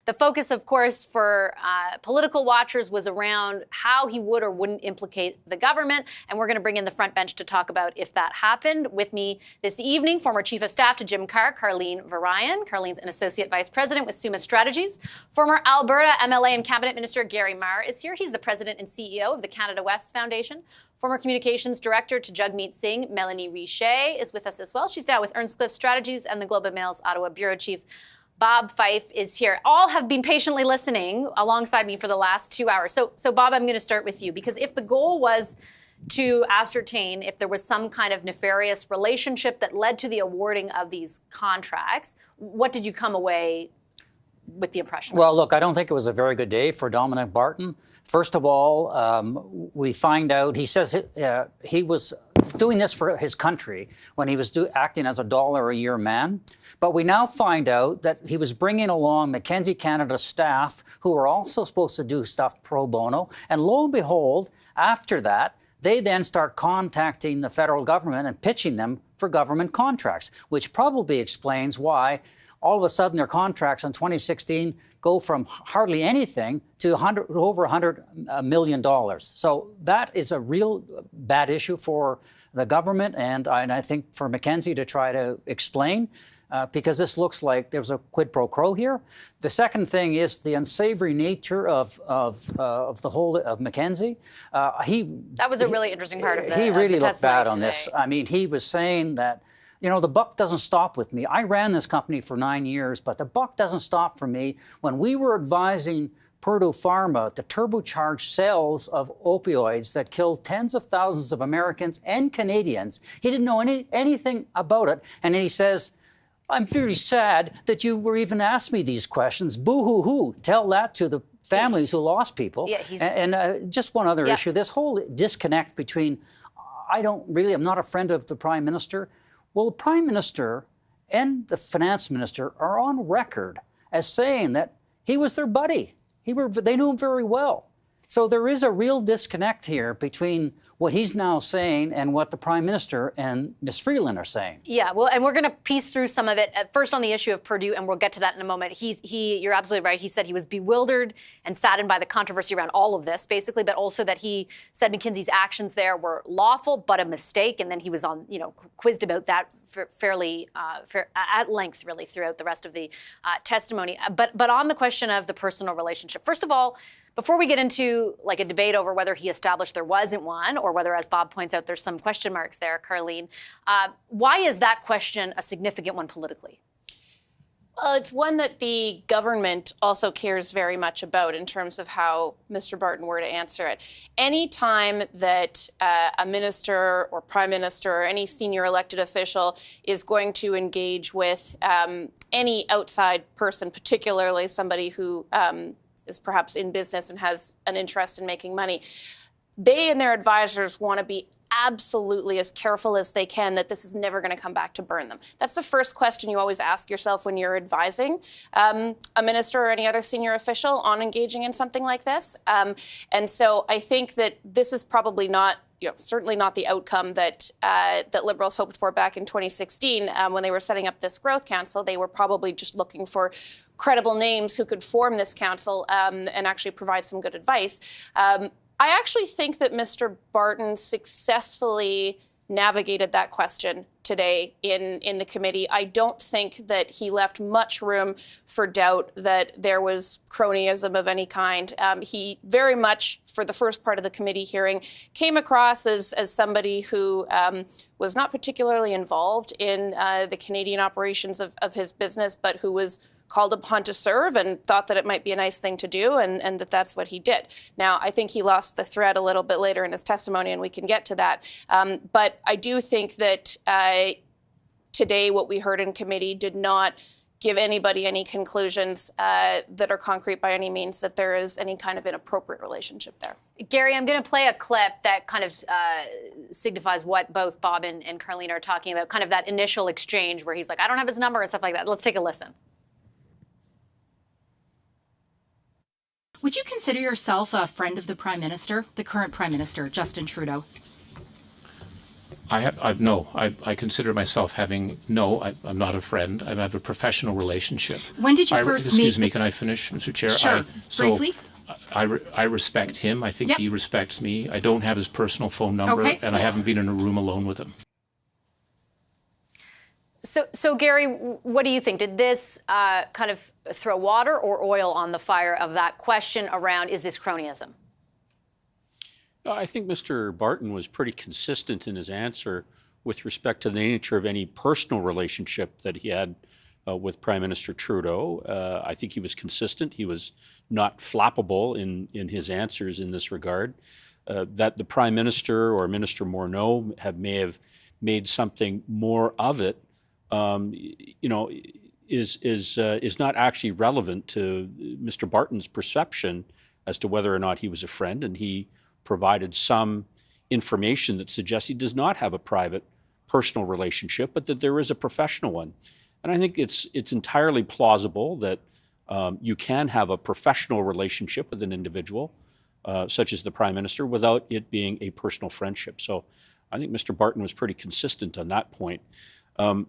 The focus, of course, for political watchers was around how he would or wouldn't implicate the government. And we're going to bring in the front bench to talk about if that happened. With me this evening, former Chief of Staff to Jim Carr, Karleen Varayan. Karleen's an Associate Vice President with Summa Strategies. Former Alberta MLA and Cabinet Minister Gary Mar is here. He's the President and CEO of the Canada West Foundation. Former Communications Director to Jagmeet Singh, Melanie Richer, is with us as well. She's now with Earnscliffe Strategies and the Globe and Mail's Ottawa Bureau Chief. Bob Fife is here. All have been patiently listening alongside me for the last 2 hours. So Bob, I'm going to start with you, because if the goal was to ascertain if there was some kind of nefarious relationship that led to the awarding of these contracts, what did you come away with the impression? Well, look, I don't think it was a very good day for Dominic Barton. First of all, we find out, he says he was doing this for his country when he was acting as a $1 a year man. But we now find out that he was bringing along McKinsey Canada staff who are also supposed to do stuff pro bono. And lo and behold, after that, they then start contacting the federal government and pitching them for government contracts, which probably explains why all of a sudden their contracts in 2016 go from hardly anything to over $100 million. So that is a real bad issue for the government and I think for McKinsey to try to explain, because this looks like there's a quid pro quo here. The second thing is the unsavory nature of the whole of McKinsey. That was a really interesting part of it. He really looked bad on this. I mean, he was saying that, you know, the buck doesn't stop with me. I ran this company for 9 years, but the buck doesn't stop for me. When we were advising Purdue Pharma to turbocharge sales of opioids that killed tens of thousands of Americans and Canadians, he didn't know anything about it. And then he says, I'm very sad that you were even asked me these questions. Boo-hoo-hoo. Tell that to the families who lost people. Yeah, and just one other issue, this whole disconnect between, I'm not a friend of the Prime Minister. Well, the Prime Minister and the Finance Minister are on record as saying that he was their buddy. They knew him very well. So there is a real disconnect here between what he's now saying and what the Prime Minister and Ms. Freeland are saying. Yeah, well, and we're going to piece through some of it. First on the issue of Purdue, and we'll get to that in a moment. You're absolutely right. He said he was bewildered and saddened by the controversy around all of this, basically, but also that he said McKinsey's actions there were lawful, but a mistake. And then he was quizzed about that at length, really, throughout the rest of the testimony. But on the question of the personal relationship, first of all, before we get into like a debate over whether he established there wasn't one or whether, as Bob points out, there's some question marks there, Karleen, why is that question a significant one politically? Well, it's one that the government also cares very much about in terms of how Mr. Barton were to answer it. Any time that a minister or prime minister or any senior elected official is going to engage with any outside person, particularly somebody who is perhaps in business and has an interest in making money, they and their advisors want to be absolutely as careful as they can that this is never going to come back to burn them. That's the first question you always ask yourself when you're advising a minister or any other senior official on engaging in something like this. And so I think that this is probably not, certainly not the outcome that that Liberals hoped for back in 2016 when they were setting up this Growth Council. They were probably just looking for credible names who could form this council and actually provide some good advice. I actually think that Mr. Barton successfully navigated that question today in the committee. I don't think that he left much room for doubt that there was cronyism of any kind. He very much, for the first part of the committee hearing, came across as somebody who was not particularly involved in the Canadian operations of his business, but who was called upon to serve and thought that it might be a nice thing to do and that's what he did. Now, I think he lost the thread a little bit later in his testimony, and we can get to that. But I do think that today what we heard in committee did not give anybody any conclusions that are concrete by any means that there is any kind of inappropriate relationship there. Gary, I'm going to play a clip that kind of signifies what both Bob and Karleen are talking about, kind of that initial exchange where he's like, I don't have his number and stuff like that. Let's take a listen. Would you consider yourself a friend of the Prime Minister, the current Prime Minister, Justin Trudeau? I consider myself having I'm not a friend. I have a professional relationship. When did you first meet? Excuse me, can I finish, Mr. Chair? Sure, briefly. I respect him. I think Yep. he respects me. I don't have his personal phone number, Okay. and I haven't been in a room alone with him. So Gary, what do you think? Did this kind of throw water or oil on the fire of that question around, is this cronyism? I think Mr. Barton was pretty consistent in his answer with respect to the nature of any personal relationship that he had with Prime Minister Trudeau. I think he was consistent. He was not flappable in his answers in this regard. That the Prime Minister or Minister Morneau may have made something more of it, is not actually relevant to Mr. Barton's perception as to whether or not he was a friend, and he provided some information that suggests he does not have a private personal relationship, but that there is a professional one. And I think it's entirely plausible that you can have a professional relationship with an individual, such as the Prime Minister, without it being a personal friendship. So I think Mr. Barton was pretty consistent on that point. And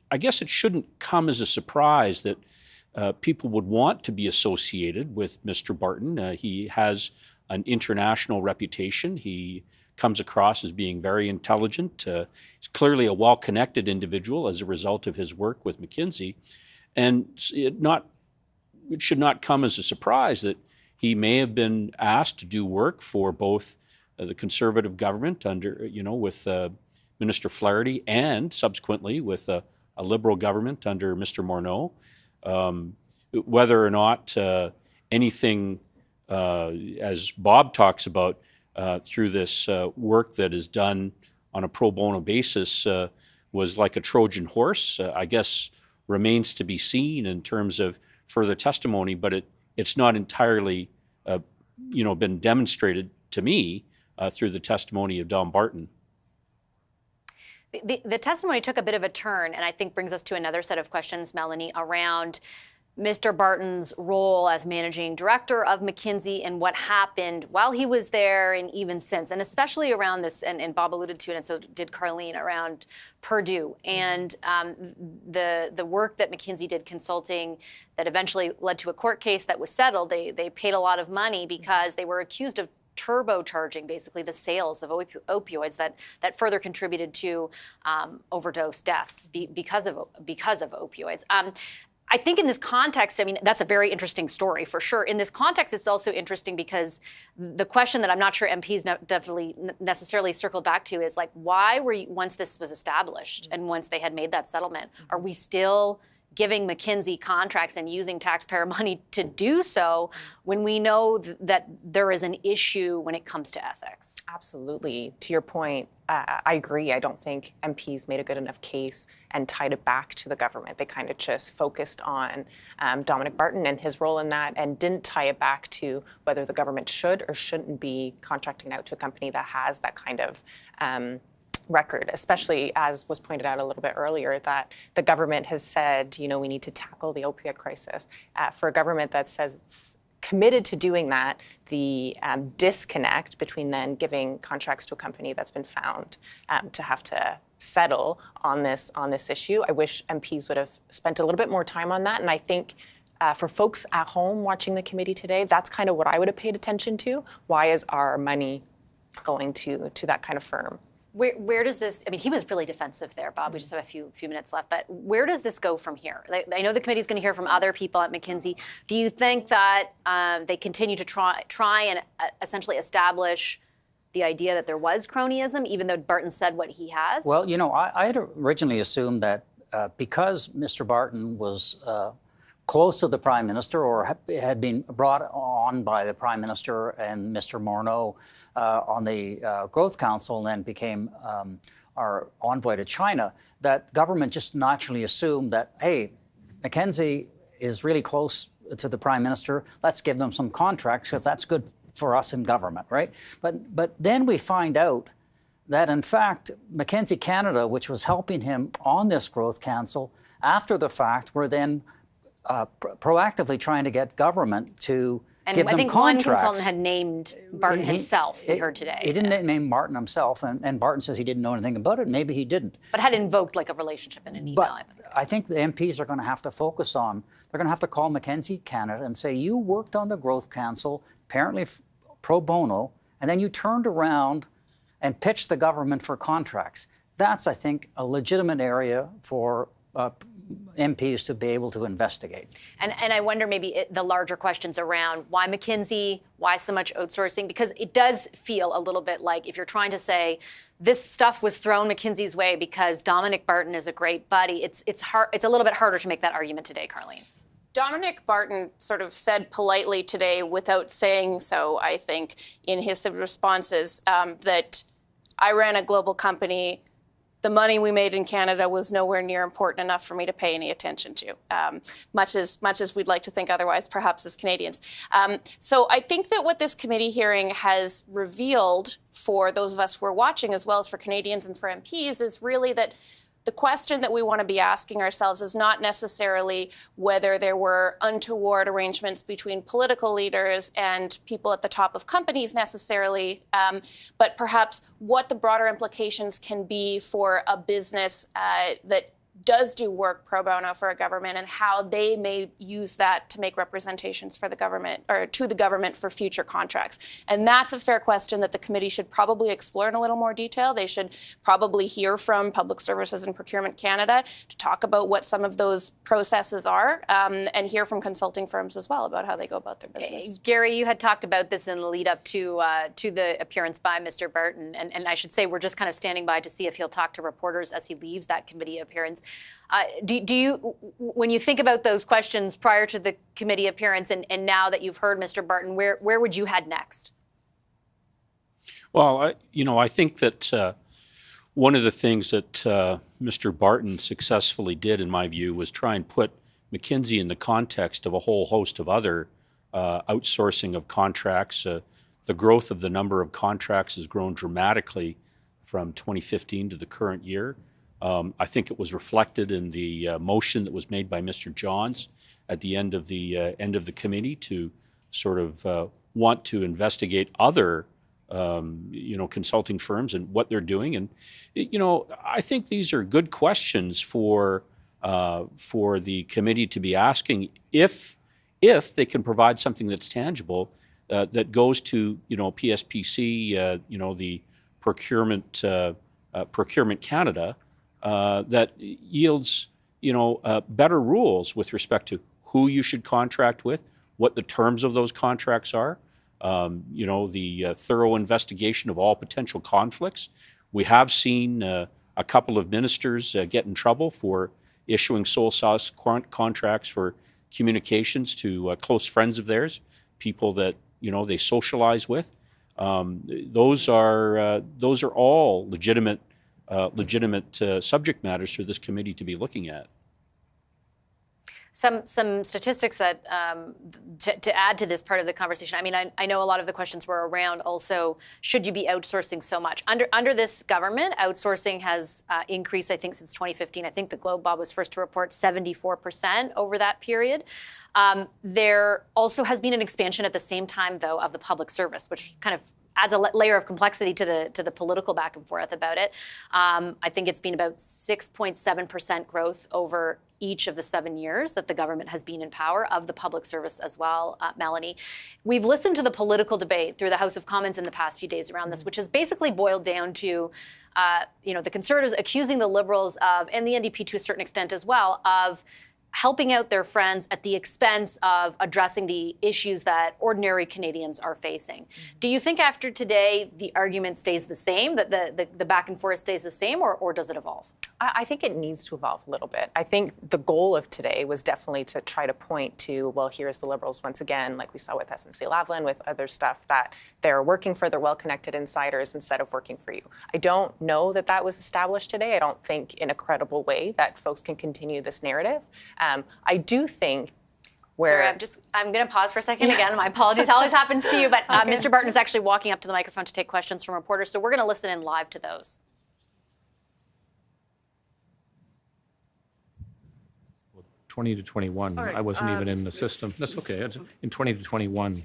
I guess it shouldn't come as a surprise that people would want to be associated with Mr. Barton. He has an international reputation. He comes across as being very intelligent. He's clearly a well-connected individual as a result of his work with McKinsey. And it should not come as a surprise that he may have been asked to do work for both the Conservative government with Minister Flaherty and subsequently with a Liberal government under Mr. Morneau. Whether or not anything, as Bob talks about, through this work that is done on a pro bono basis was like a Trojan horse, I guess remains to be seen in terms of further testimony, but it's not entirely been demonstrated to me through the testimony of Dom Barton. The testimony took a bit of a turn, and I think brings us to another set of questions, Melanie, around Mr. Barton's role as managing director of McKinsey and what happened while he was there and even since, and especially around this, and Bob alluded to it, and so did Carleen, around Purdue and the work that McKinsey did consulting that eventually led to a court case that was settled. They paid a lot of money because they were accused of turbocharging basically the sales of opioids that further contributed to overdose deaths because of opioids. I think in this context, I mean, that's a very interesting story for sure. In this context, it's also interesting because the question that I'm not sure MPs definitely necessarily circled back to is like, why were you, once this was established and once they had made that settlement, are we still giving McKinsey contracts and using taxpayer money to do so when we know that there is an issue when it comes to ethics? Absolutely. To your point, I agree. I don't think MPs made a good enough case and tied it back to the government. They kind of just focused on Dominic Barton and his role in that and didn't tie it back to whether the government should or shouldn't be contracting out to a company that has that kind of record, especially as was pointed out a little bit earlier, that the government has said, we need to tackle the opioid crisis. For a government that says it's committed to doing that, the disconnect between then giving contracts to a company that's been found to have to settle on this issue. I wish MPs would have spent a little bit more time on that. And I think for folks at home watching the committee today, that's kind of what I would have paid attention to. Why is our money going to that kind of firm? Where does this, I mean, he was really defensive there, Bob. We just have a few minutes left, but where does this go from here? I know the committee's going to hear from other people at McKinsey. Do you think that they continue to try and essentially establish the idea that there was cronyism, even though Barton said what he has? Well, I had originally assumed that because Mr. Barton was close to the Prime Minister or had been brought on by the Prime Minister and Mr. Morneau on the Growth Council and then became our envoy to China, that government just naturally assumed that, hey, McKinsey is really close to the Prime Minister, let's give them some contracts because that's good for us in government, right? But then we find out that, in fact, McKinsey Canada, which was helping him on this Growth Council, after the fact, were then proactively trying to get government to And give I them think contracts. one consultant had named Barton himself, we heard today. He didn't name Barton himself, and Barton says he didn't know anything about it. Maybe he didn't. But had invoked like a relationship in an email. But I think the MPs are going to have to focus on, they're going to have to call McKinsey Canada and say, you worked on the Growth Council, apparently pro bono, and then you turned around and pitched the government for contracts. That's, I think, a legitimate area for MPs to be able to investigate. And I wonder maybe the larger questions around why McKinsey, why so much outsourcing, because it does feel a little bit like if you're trying to say this stuff was thrown McKinsey's way because Dominic Barton is a great buddy, it's hard. It's a little bit harder to make that argument today, Carleen. Dominic Barton sort of said politely today, without saying so, I think, in his responses, that I ran a global company. The money we made in Canada was nowhere near important enough for me to pay any attention to, much as we'd like to think otherwise, perhaps as Canadians. So I think that what this committee hearing has revealed for those of us who are watching, as well as for Canadians and for MPs, is really that the question that we want to be asking ourselves is not necessarily whether there were untoward arrangements between political leaders and people at the top of companies necessarily, but perhaps what the broader implications can be for a business that does do work pro bono for a government and how they may use that to make representations for the government or to the government for future contracts. And that's a fair question that the committee should probably explore in a little more detail. They should probably hear from Public Services and Procurement Canada to talk about what some of those processes are, and hear from consulting firms as well about how they go about their business. Gary, you had talked about this in the lead up to the appearance by Mr. Barton, and I should say we're just kind of standing by to see if he'll talk to reporters as he leaves that committee appearance. Do you, when you think about those questions prior to the committee appearance and now that you've heard Mr. Barton, where would you head next? Well, I think that one of the things that Mr. Barton successfully did, in my view, was try and put McKinsey in the context of a whole host of other outsourcing of contracts. The growth of the number of contracts has grown dramatically from 2015 to the current year. I think it was reflected in the motion that was made by Mr. Johns at the end of the committee to sort of want to investigate other consulting firms and what they're doing. And I think these are good questions for the committee to be asking if they can provide something that's tangible that goes to PSPC, the Procurement Canada. That yields, better rules with respect to who you should contract with, what the terms of those contracts are, the thorough investigation of all potential conflicts. We have seen a couple of ministers get in trouble for issuing sole source contracts for communications to close friends of theirs, people that they socialize with. Those are all legitimate subject matters for this committee to be looking at. Some statistics that to add to this part of the conversation. I mean, I know a lot of the questions were around also, should you be outsourcing so much? Under this government, outsourcing has increased, I think, since 2015. I think the Globe, Bob, was first to report 74% over that period. There also has been an expansion at the same time, though, of the public service, which kind of adds a layer of complexity to the political back and forth about it. I think it's been about 6.7% growth over each of the 7 years that the government has been in power of the public service as well, Melanie. We've listened to the political debate through the House of Commons in the past few days around this, which has basically boiled down to the Conservatives accusing the Liberals of, and the NDP to a certain extent as well, of helping out their friends at the expense of addressing the issues that ordinary Canadians are facing. Do you think after today the argument stays the same, that the back and forth stays the same, or does it evolve? I think it needs to evolve a little bit. I think the goal of today was definitely to try to point to, well, here's the Liberals once again, like we saw with SNC-Lavalin, with other stuff, that they're working for their well-connected insiders instead of working for you. I don't know that that was established today. I don't think in a credible way that folks can continue this narrative. I do think where... Sorry, I'm going to pause for a second again. My apologies. It always happens to you, but okay. Mr. Barton is actually walking up to the microphone to take questions from reporters, so we're going to listen in live to those. 20 to 21. right, I wasn't even in the system. That's okay. In 20 to 21,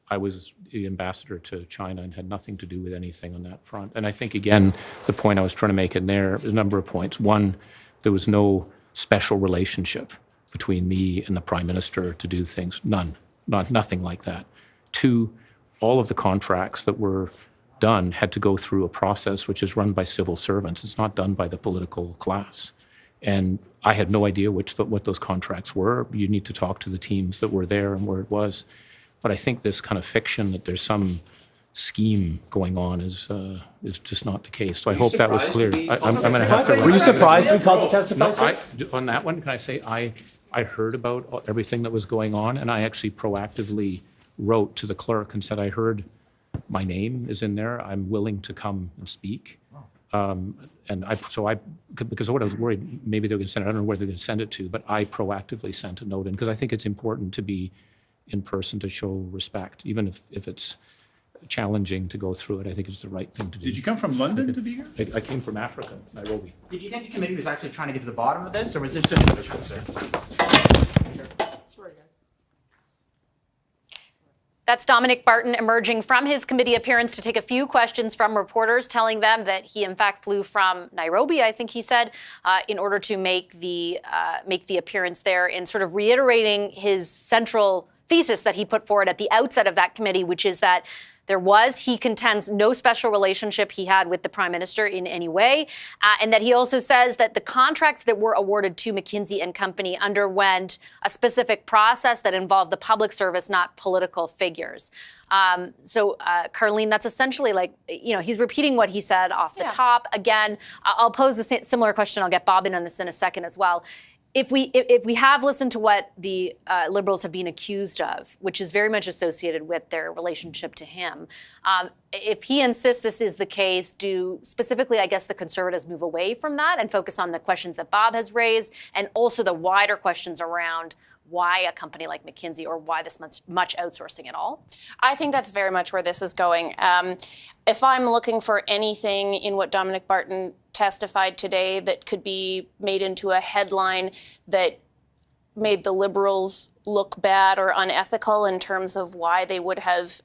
I was the ambassador to China and had nothing to do with anything on that front. And I think, again, the point I was trying to make in there, a number of points. One, there was no special relationship between me and the Prime Minister to do things. None. Nothing like that. Two, all of the contracts that were done had to go through a process which is run by civil servants. It's not done by the political class. And I had no idea what those contracts were. You need to talk to the teams that were there and where it was. But I think this kind of fiction that there's some scheme going on is just not the case. So I hope that was clear. I'm going to have to. Were you surprised to be called to testify? No, on that one, can I say I heard about everything that was going on, and I actually proactively wrote to the clerk and said, I heard my name is in there. I'm willing to come and speak. Because what I was worried, maybe they were going to send it, I don't know where they're going to send it to, but I proactively sent a note in because I think it's important to be in person to show respect, even if it's challenging to go through it. I think it's the right thing to do. Did you come from London to be here? I came from Africa, Nairobi. Did you think the committee was actually trying to get to the bottom of this, or was this just a trick, sir? That's Dominic Barton emerging from his committee appearance to take a few questions from reporters, telling them that he, in fact, flew from Nairobi, I think he said, in order to make the appearance there, and sort of reiterating his central thesis that he put forward at the outset of that committee, which is that there was, he contends, no special relationship he had with the Prime Minister in any way, and that he also says that the contracts that were awarded to McKinsey and Company underwent a specific process that involved the public service, not political figures. Carleen, that's essentially like, he's repeating what he said off the top. Again, I'll pose a similar question. I'll get Bob in on this in a second as well. If we have listened to what the Liberals have been accused of, which is very much associated with their relationship to him, if he insists this is the case, do specifically, I guess, the Conservatives move away from that and focus on the questions that Bob has raised and also the wider questions around why a company like McKinsey or why this much outsourcing at all? I think that's very much where this is going. If I'm looking for anything in what Dominic Barton testified today that could be made into a headline that made the Liberals look bad or unethical in terms of why they would have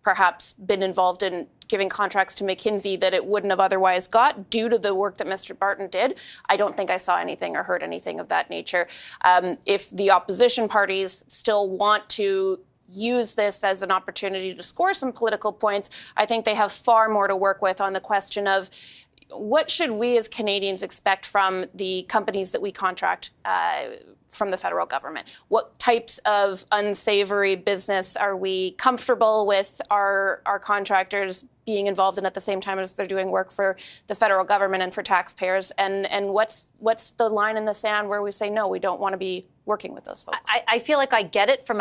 perhaps been involved in giving contracts to McKinsey that it wouldn't have otherwise got due to the work that Mr. Barton did, I don't think I saw anything or heard anything of that nature. If the opposition parties still want to use this as an opportunity to score some political points, I think they have far more to work with on the question of what should we as Canadians expect from the companies that we contract from the federal government? What types of unsavory business are we comfortable with our contractors being involved in at the same time as they're doing work for the federal government and for taxpayers? And what's the line in the sand where we say, no, we don't want to be working with those folks? I feel like I get it from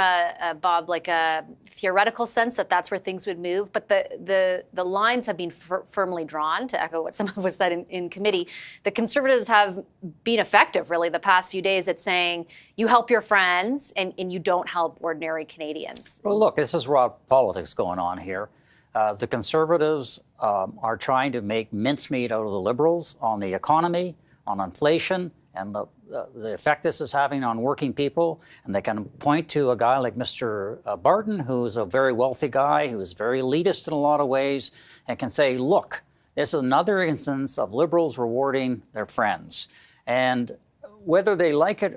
Bob, like a theoretical sense that that's where things would move, but the lines have been firmly drawn, to echo what some of us said in committee. The Conservatives have been effective, really, the past few days at saying you help your friends and you don't help ordinary Canadians. Well, look, this is raw politics going on here. The Conservatives are trying to make mincemeat out of the Liberals on the economy, on inflation, and the effect this is having on working people. And they can point to a guy like Mr. Barton, who's a very wealthy guy, who is very elitist in a lot of ways, and can say, look, this is another instance of Liberals rewarding their friends. And whether they like it,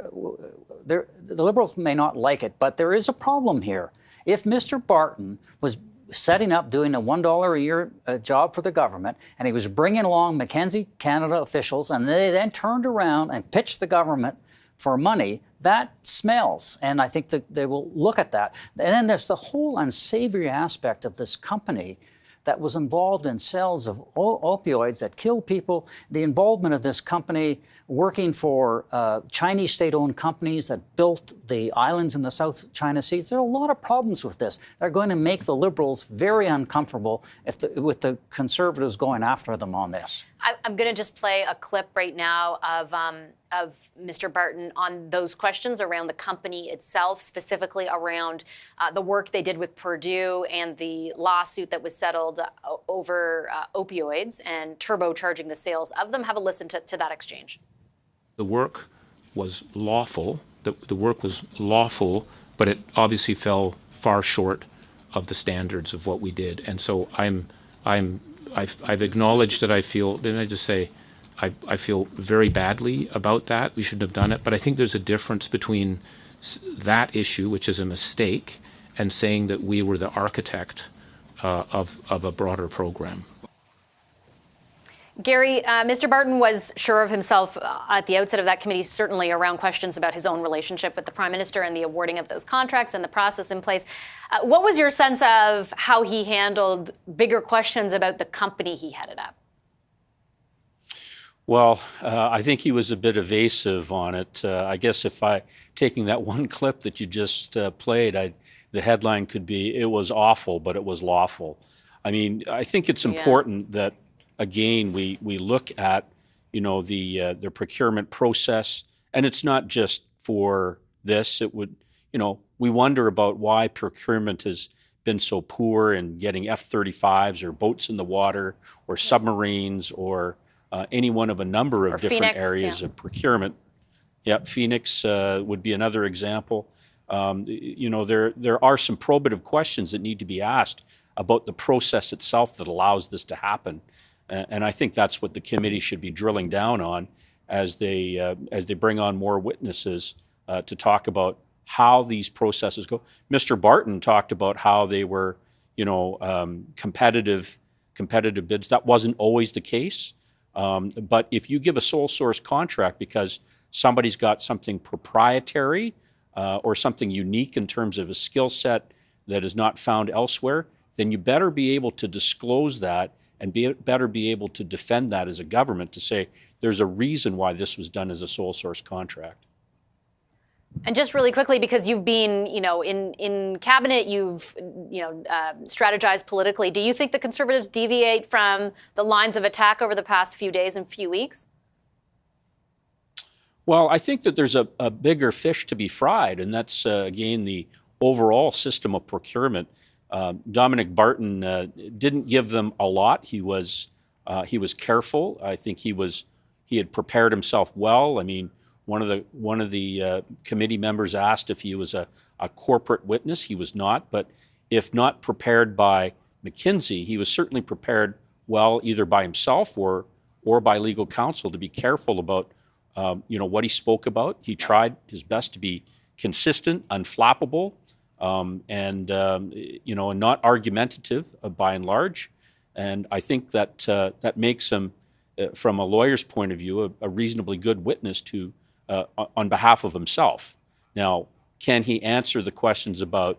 the Liberals may not like it, but there is a problem here. If Mr. Barton was setting up doing a $1 a year job for the government, and he was bringing along McKinsey Canada officials, and they then turned around and pitched the government for money, that smells. And I think that they will look at that. And then there's the whole unsavory aspect of this company that was involved in sales of opioids that kill people, the involvement of this company working for Chinese state-owned companies that built the islands in the South China Sea. There are a lot of problems with this. They're going to make the Liberals very uncomfortable with the Conservatives going after them on this. I'm going to just play a clip right now of Mr. Barton on those questions around the company itself, specifically around the work they did with Purdue and the lawsuit that was settled over opioids and turbocharging the sales of them. Have a listen to that exchange. The work was lawful, the work was lawful, but it obviously fell far short of the standards of what we did. And so I've acknowledged that I feel, didn't I just say, I feel very badly about that. We shouldn't have done it. But I think there's a difference between that issue, which is a mistake, and saying that we were the architect of a broader program. Gary, Mr. Barton was sure of himself at the outset of that committee, certainly around questions about his own relationship with the Prime Minister and the awarding of those contracts and the process in place. What was your sense of how he handled bigger questions about the company he headed up? Well, I think he was a bit evasive on it. I guess taking that one clip that you just played, the headline could be, "It was awful, but it was lawful." I mean, I think it's important that, again, we look at, the procurement process, and it's not just for this. It would, we wonder about why procurement has been so poor in getting F-35s or boats in the water or submarines or any one of a number of different areas of procurement. Yeah, Phoenix would be another example. There are some probative questions that need to be asked about the process itself that allows this to happen. And I think that's what the committee should be drilling down on as they bring on more witnesses to talk about how these processes go. Mr. Barton talked about how they were, competitive bids. That wasn't always the case. But if you give a sole source contract because somebody's got something proprietary or something unique in terms of a skill set that is not found elsewhere, then you better be able to disclose that and better be able to defend that as a government to say there's a reason why this was done as a sole source contract. And just really quickly, because you've been, in cabinet, you've, strategized politically. Do you think the Conservatives deviate from the lines of attack over the past few days and few weeks? Well, I think that there's a bigger fish to be fried, and that's, again, the overall system of procurement. Dominic Barton didn't give them a lot. He was careful. I think he had prepared himself well. I mean, one of the committee members asked if he was a corporate witness. He was not, but if not prepared by McKinsey, he was certainly prepared well, either by himself or by legal counsel, to be careful about what he spoke about. He tried his best to be consistent, unflappable, and not argumentative by and large. And I think that makes him, from a lawyer's point of view, a reasonably good witness to on behalf of himself. Now, can he answer the questions about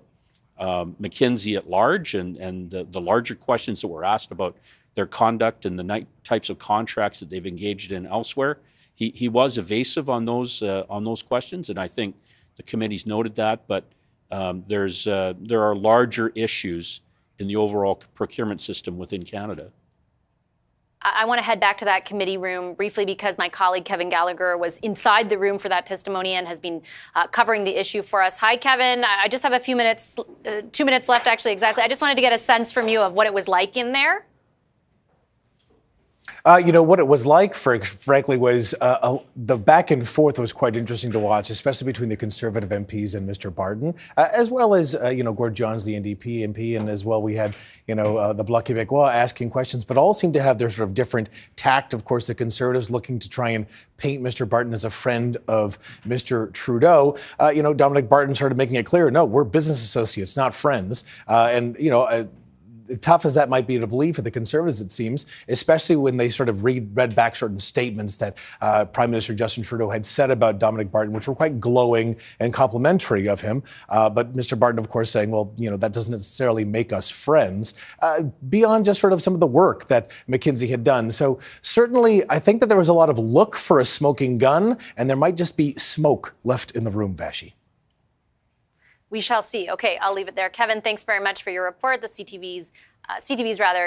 McKinsey at large and the larger questions that were asked about their conduct and the types of contracts that they've engaged in elsewhere? He was evasive on those questions, and I think the committee's noted that. But there are larger issues in the overall procurement system within Canada. I want to head back to that committee room briefly because my colleague Kevin Gallagher was inside the room for that testimony and has been covering the issue for us. Hi, Kevin. I just have a few minutes, 2 minutes left, actually, exactly. I just wanted to get a sense from you of what it was like in there. What it was like, frankly, was the back and forth was quite interesting to watch, especially between the Conservative MPs and Mr. Barton, as well as, Gord Johns, the NDP MP, and as well we had, the Bloc Québécois asking questions, but all seemed to have their sort of different tact. Of course, the Conservatives looking to try and paint Mr. Barton as a friend of Mr. Trudeau. Dominic Barton started making it clear, no, we're business associates, not friends. Tough as that might be to believe for the Conservatives, it seems, especially when they sort of read back certain statements that Prime Minister Justin Trudeau had said about Dominic Barton, which were quite glowing and complimentary of him. But Mr. Barton, of course, saying, well, that doesn't necessarily make us friends, beyond just sort of some of the work that McKinsey had done. So certainly, I think that there was a lot of look for a smoking gun, and there might just be smoke left in the room, Vassy. We shall see. Okay, I'll leave it there. Kevin, thanks very much for your report. The CTV's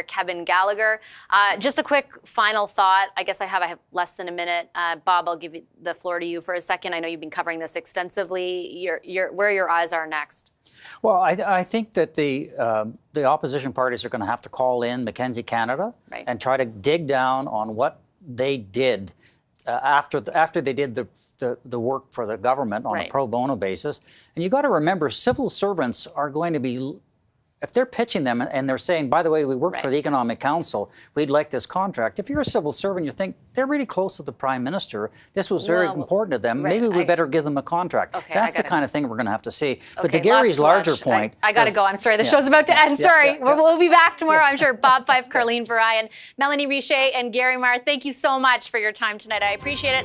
Kevin Gallagher. Just a quick final thought. I guess I have less than a minute. Bob, I'll give the floor to you for a second. I know you've been covering this extensively. Where your eyes are next. Well, I think that the opposition parties are going to have to call in McKinsey Canada and try to dig down on what they did after they did the work for the government on a Right. pro bono basis. And you got to remember, civil servants are going to be, if they're pitching them and they're saying, by the way, we work for the Economic Council, we'd like this contract. If you're a civil servant, you think they're really close to the Prime Minister. This was very important to them. Maybe we better give them a contract. Okay, That's the kind of thing we're going to have to see. But Okay, to Gary's lots to larger watch. point, I got to go. I'm sorry. The show's about to end. Sorry. yeah. We'll be back tomorrow. I'm sure. Bob Fife, Carleen Verheyen, Melanie Richer, and Gary Marr, thank you so much for your time tonight. I appreciate it.